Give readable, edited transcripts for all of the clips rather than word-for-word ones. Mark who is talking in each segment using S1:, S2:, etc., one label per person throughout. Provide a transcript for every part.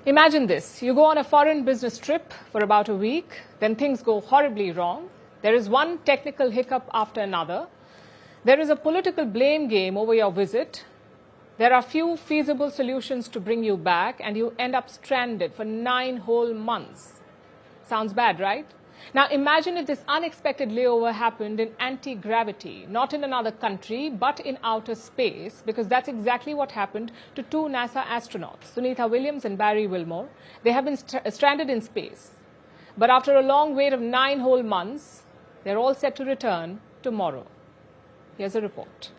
S1: Imagine this. You go on a foreign business trip for about a week, then things go horribly wrong. There is one technical hiccup after another. There is a political blame game over your visit. There are few feasible solutions to bring you back, and you end up stranded for 9 whole months. Sounds bad, right? Now imagine if this unexpected layover happened in anti-gravity, not in another country, but in outer space, because that's exactly what happened to 2 NASA astronauts, Sunita Williams and Barry Wilmore. They have been stranded in space. But after a long wait of 9 whole months, they're all set to return tomorrow. Here's a report.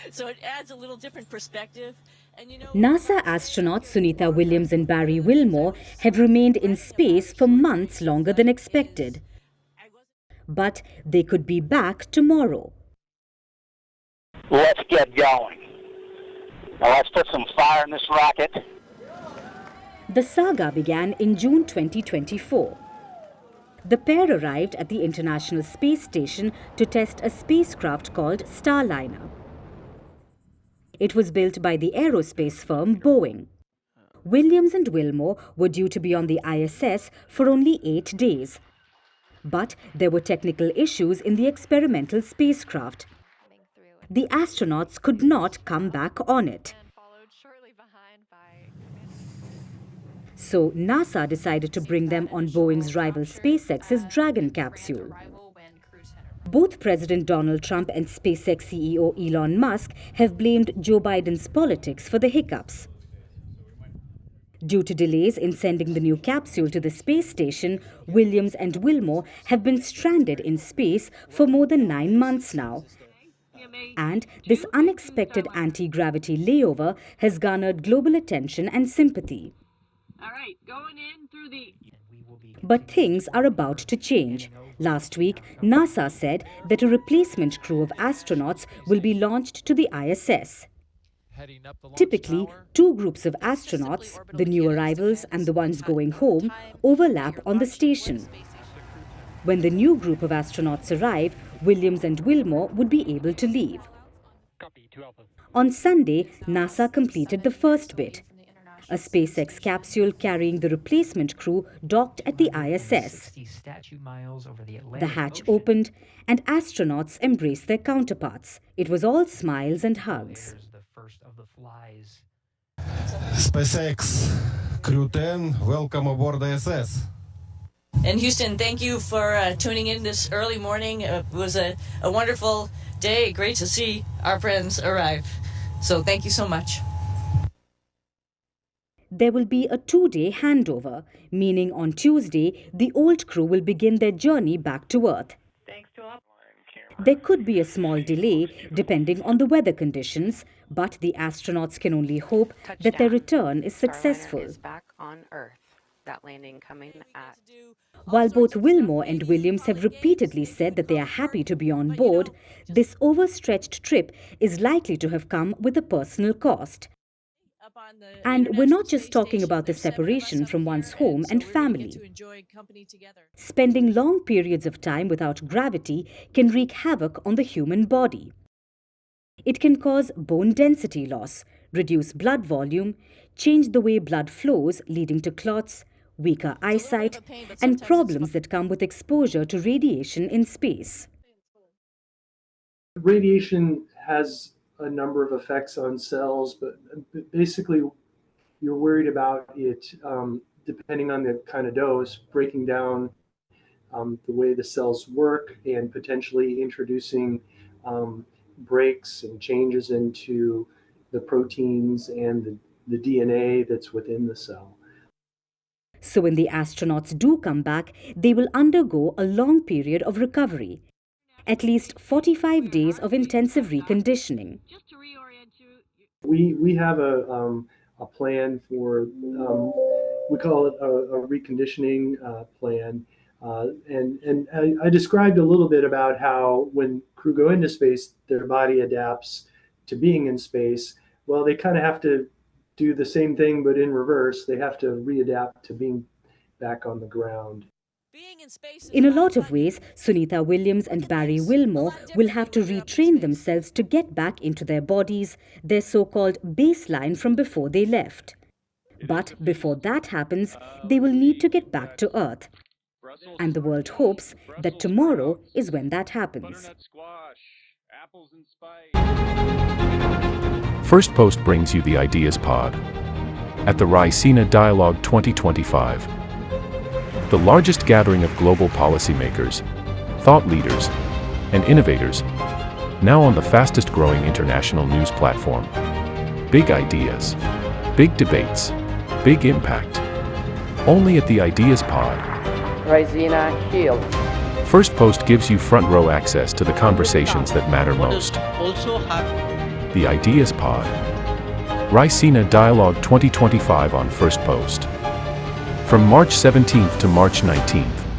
S2: So it adds a little different perspective.
S3: NASA astronauts Sunita Williams and Barry Wilmore have remained in space for months longer than expected. But they could be back tomorrow.
S4: Let's get going. Now let's put some fire in this rocket.
S3: The saga began in June 2024. The pair arrived at the International Space Station to test a spacecraft called Starliner. It was built by the aerospace firm Boeing. Williams and Wilmore were due to be on the ISS for only 8 days. But there were technical issues in the experimental spacecraft. The astronauts could not come back on it. So NASA decided to bring them on Boeing's rival SpaceX's Dragon capsule. Both President Donald Trump and SpaceX CEO Elon Musk have blamed Joe Biden's politics for the hiccups. Due to delays in sending the new capsule to the space station, Williams and Wilmore have been stranded in space for more than 9 months now. And this unexpected anti-gravity layover has garnered global attention and sympathy.
S2: All right, going in through the...
S3: But things are about to change. Last week, NASA said that a replacement crew of astronauts will be launched to the ISS. Typically, 2 groups of astronauts, the new arrivals and the ones going home, overlap on the station. When the new group of astronauts arrive, Williams and Wilmore would be able to leave. On Sunday, NASA completed the first bit. A SpaceX capsule carrying the replacement crew docked at the ISS. The hatch opened and astronauts embraced their counterparts. It was all smiles and hugs.
S5: SpaceX, Crew 10, welcome aboard the ISS.
S2: And Houston, thank you for tuning in this early morning. It was a wonderful day. Great to see our friends arrive. So thank you so much.
S3: There will be a 2-day handover, meaning on Tuesday, the old crew will begin their journey back to Earth. There could be a small delay depending on the weather conditions, but the astronauts can only hope that their return is successful. While both Wilmore and Williams have repeatedly said that they are happy to be on board, this overstretched trip is likely to have come with a personal cost. And we're not just talking about the separation from one's home and family. Spending long periods of time without gravity can wreak havoc on the human body. It can cause bone density loss, reduce blood volume, change the way blood flows, leading to clots, weaker eyesight, and problems that come with exposure to radiation in space.
S6: Radiation has a number of effects on cells, but basically you're worried about it, depending on the kind of dose, breaking down the way the cells work and potentially introducing breaks and changes into the proteins and the DNA that's within the cell.
S3: So when the astronauts do come back, they will undergo a long period of recovery. At least 45 days of intensive reconditioning.
S6: We have a plan for, we call it a reconditioning plan. And I described a little bit about how when crew go into space, their body adapts to being in space. Well, they kind of have to do the same thing, but in reverse. They have to readapt to being back on the ground.
S3: In a lot of ways, Sunita Williams and Barry Wilmore will have to retrain themselves to get back into their bodies, their so-called baseline from before they left. But before that happens, they will need to get back to Earth. And the world hopes that tomorrow is when that happens.
S7: Firstpost brings you the Ideas Pod at the Raisina Dialogue 2025, the largest gathering of global policymakers, thought leaders, and innovators, now on the fastest growing international news platform. Big ideas, big debates, big impact. Only at the Ideas Pod.
S8: Raisina Hill.
S7: Firstpost gives you front row access to the conversations that matter most. The Ideas Pod. Raisina Dialogue 2025 on Firstpost. From March 17th to March 19th.